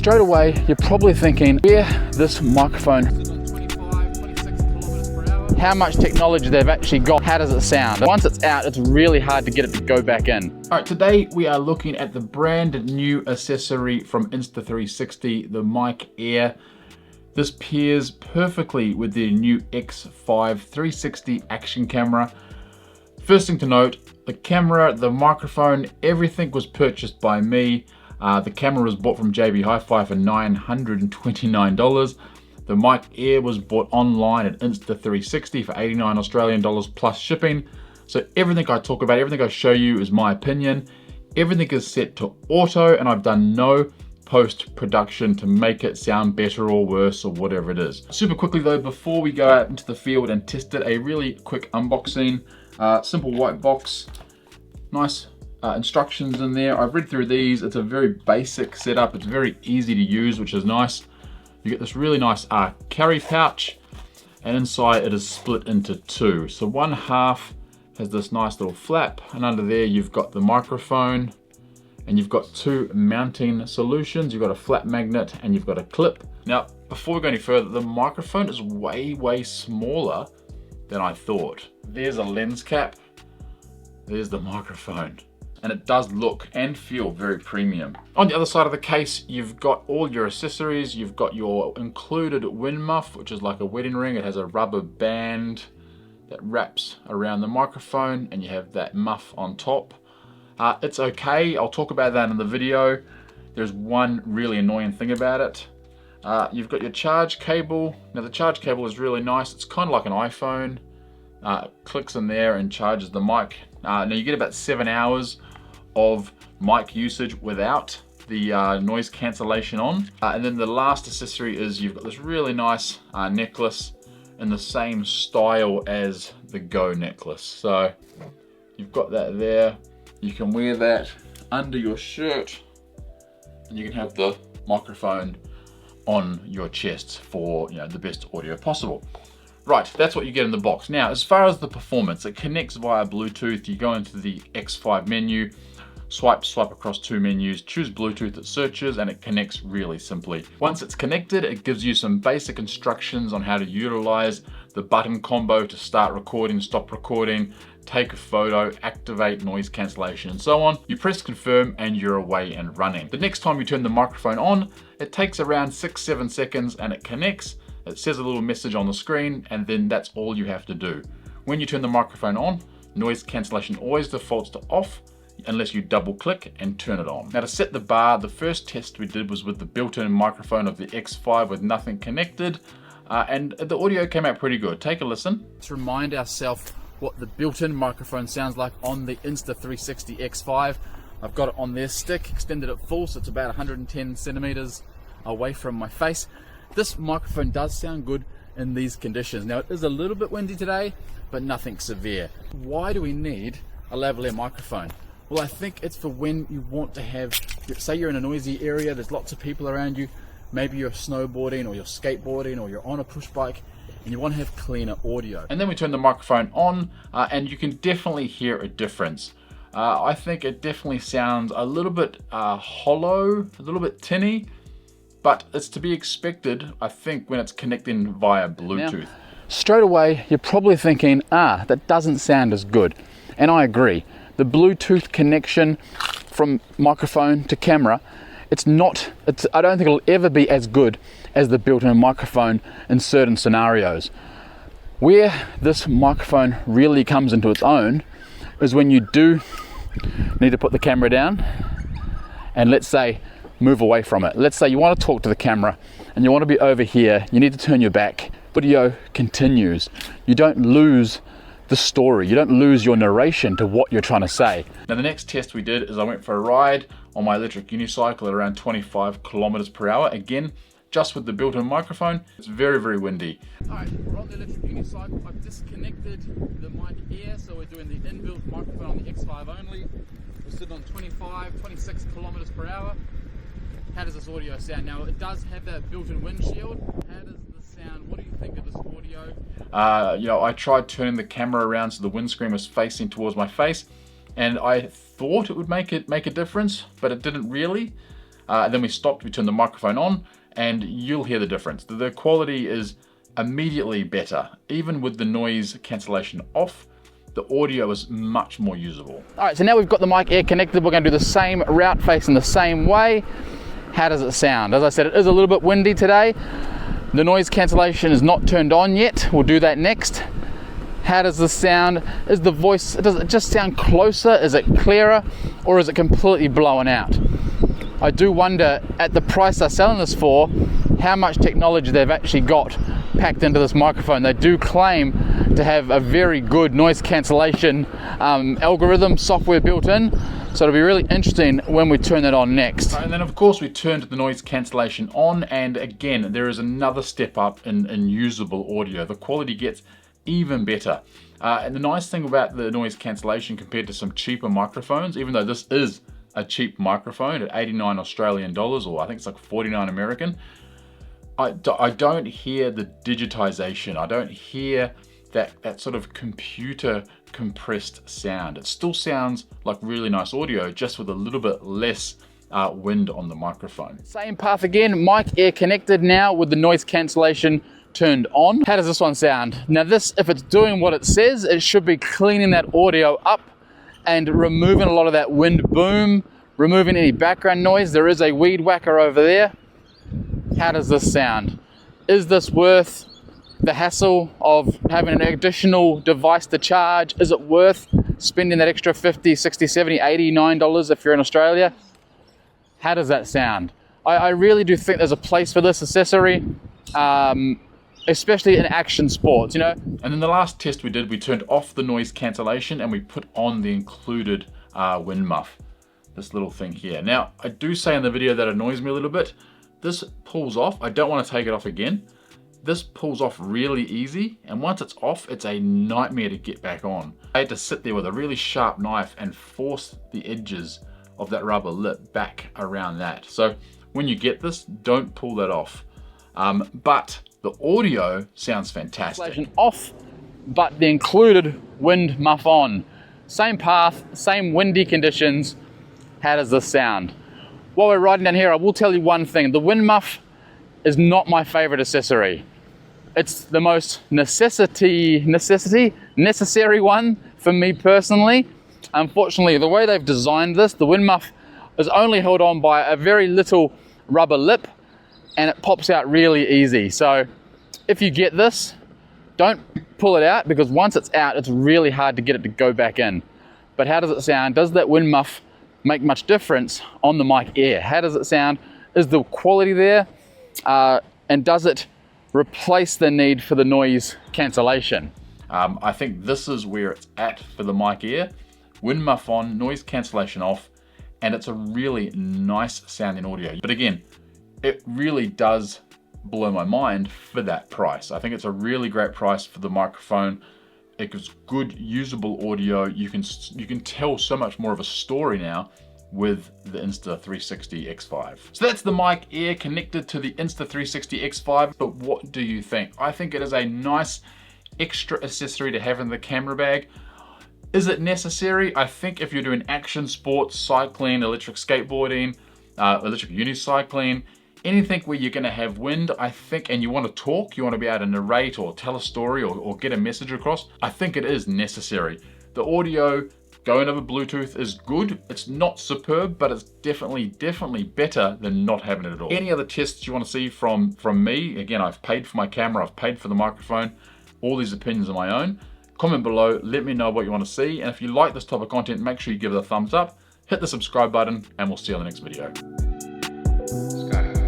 Straight away, you're probably thinking, where this microphone, how much technology they've actually got, how does it sound? Once it's out, it's really hard to get it to go back in. All right, today we are looking at the brand new accessory from Insta360, the Mic Air. This pairs perfectly with the new X5 360 action camera. First thing to note, the camera, the microphone, everything was purchased by me. The camera was bought from JB Hi-Fi for $929. The Mic Air was bought online at Insta360 for 89 Australian dollars plus shipping. So everything I talk about, everything I show you is my opinion. Everything is set to auto, and I've done no post-production to make it sound better or worse or whatever it is. Super quickly though, before we go out into the field and test it, a really quick unboxing. Simple white box, nice instructions in there. I've read through these. It's a very basic setup. It's very easy to use, which is nice. You get this really nice carry pouch, and inside it is split into two. So one half has this nice little flap, and under there you've got the microphone, and you've got two mounting solutions. You've got a flat magnet and you've got a clip. Now, before we go any further, the microphone is way smaller than I thought. There's a lens cap, there's the microphone, and it does look and feel very premium. On the other side of the case, you've got all your accessories. You've got your included wind muff, which is like a wedding ring. It has a rubber band that wraps around the microphone, and you have that muff on top. It's okay, I'll talk about that in the video. There's one really annoying thing about it. You've got your charge cable. Now the charge cable is really nice. It's kind of like an iPhone. It clicks in there and charges the mic. Now you get about 7 hours of mic usage without the noise cancellation on. And then the last accessory is you've got this really nice necklace in the same style as the Go necklace. So you've got that there. You can wear that under your shirt, and you can have the microphone on your chest for the best audio possible. Right, that's what you get in the box. Now, as far as the performance, it connects via Bluetooth. You go into the X5 menu, swipe across two menus, choose Bluetooth, it searches, and it connects really simply. Once it's connected, it gives you some basic instructions on how to utilize the button combo to start recording, stop recording, take a photo, activate noise cancellation, and so on. You press confirm and you're away and running. The next time you turn the microphone on, it takes around 6-7 seconds and it connects. It says a little message on the screen, and then that's all you have to do. When you turn the microphone on, noise cancellation always defaults to off unless you double click and turn it on. Now to set the bar, the first test we did was with the built-in microphone of the X5 with nothing connected, and the audio came out pretty good. Take a listen. Let's remind ourselves what the built-in microphone sounds like on the Insta360 X5. I've got it on their stick, extended it full, so it's about 110 centimeters away from my face. This microphone does sound good in these conditions. Now it is a little bit windy today, but nothing severe. Why do we need a lavalier microphone? Well, I think it's for when you want to have, say you're in a noisy area, there's lots of people around you, maybe you're snowboarding or you're skateboarding or you're on a push bike, and you want to have cleaner audio. And then we turn the microphone on, and you can definitely hear a difference. I think it definitely sounds a little bit hollow, a little bit tinny, but it's to be expected, I think, when it's connecting via Bluetooth. Now, straight away, you're probably thinking, that doesn't sound as good. And I agree. The Bluetooth connection from microphone to camera, I don't think it'll ever be as good as the built-in microphone in certain scenarios. Where this microphone really comes into its own is when you do need to put the camera down and, let's say, move away from it. Let's say you want to talk to the camera and you want to be over here, you need to turn your back. Video continues. You don't lose the story, you don't lose your narration to what you're trying to say. Now the next test we did is I went for a ride on my electric unicycle at around 25 kilometers per hour. Again, just with the built-in microphone. It's very windy. All right, we're on the electric unicycle. I've disconnected the Mic Air, so we're doing the inbuilt microphone on the X5 only. We're sitting on 26 kilometers per hour. How does this audio sound? Now it does have that built-in windshield. How does this sound? What do you think of this audio? I tried turning the camera around so the windscreen was facing towards my face, and I thought it would make a difference, but it didn't really. Then we stopped, we turned the microphone on, and you'll hear the difference. The quality is immediately better. Even with the noise cancellation off, the audio is much more usable. All right, so now we've got the mic air connected. We're gonna do the same route facing the same way. How does it sound? As I said, it is a little bit windy today. The noise cancellation is not turned on yet. We'll do that next. How does this sound? Is the voice, does it just sound closer? Is it clearer? Or is it completely blown out? I do wonder, at the price they're selling this for, how much technology they've actually got packed into this microphone. They do claim to have a very good noise cancellation algorithm software built in. So it'll be really interesting when we turn that on next. And then of course we turned the noise cancellation on, and again, there is another step up in usable audio. The quality gets even better. And the nice thing about the noise cancellation compared to some cheaper microphones, even though this is a cheap microphone at 89 Australian dollars, or I think it's like 49 American, I don't hear the digitization. I don't hear that sort of computer compressed sound. It still sounds like really nice audio, just with a little bit less wind on the microphone. Same path again, mic air connected now with the noise cancellation turned on. How does this one sound? Now this, if it's doing what it says, it should be cleaning that audio up and removing a lot of that wind boom, removing any background noise. There is a weed whacker over there. How does this sound? Is this worth the hassle of having an additional device to charge? Is it worth spending that extra 50, 60, 70, 89 dollars if you're in Australia? How does that sound? I really do think there's a place for this accessory, especially in action sports, you know? And then the last test we did, we turned off the noise cancellation and we put on the included wind muff, this little thing here. Now, I do say in the video that annoys me a little bit. This pulls off. I don't want to take it off again. This pulls off really easy, and once it's off, it's a nightmare to get back on. I had to sit there with a really sharp knife and force the edges of that rubber lip back around that. So when you get this, don't pull that off. But the audio sounds fantastic. Off, but the included wind muff on. Same path, same windy conditions. How does this sound? While we're riding down here, I will tell you one thing. The wind muff is not my favorite accessory. It's the most necessary one for me personally. Unfortunately, the way they've designed this, the wind muff is only held on by a very little rubber lip, and it pops out really easy. So if you get this, don't pull it out, because once it's out, it's really hard to get it to go back in. But how does it sound? Does that wind muff make much difference on the mic air? How does it sound? Is the quality there? And does it replace the need for the noise cancellation? I think this is where it's at for the mic air. Wind muff on, noise cancellation off, and it's a really nice sounding audio. But again, it really does blow my mind for that price. I think it's a really great price for the microphone. It gives good usable audio. You can tell so much more of a story now with the Insta360 X5. So that's the mic air connected to the Insta360 X5, but what do you think? I think it is a nice extra accessory to have in the camera bag. Is it necessary? I think if you're doing action sports, cycling, electric skateboarding, electric unicycling, anything where you're gonna have wind, I think, and you wanna talk, you wanna be able to narrate or tell a story or get a message across, I think it is necessary. The audio going over Bluetooth is good. It's not superb, but it's definitely better than not having it at all. Any other tests you wanna see from me, again, I've paid for my camera, I've paid for the microphone, all these opinions are my own. Comment below, let me know what you wanna see, and if you like this type of content, make sure you give it a thumbs up, hit the subscribe button, and we'll see you on the next video. Scott.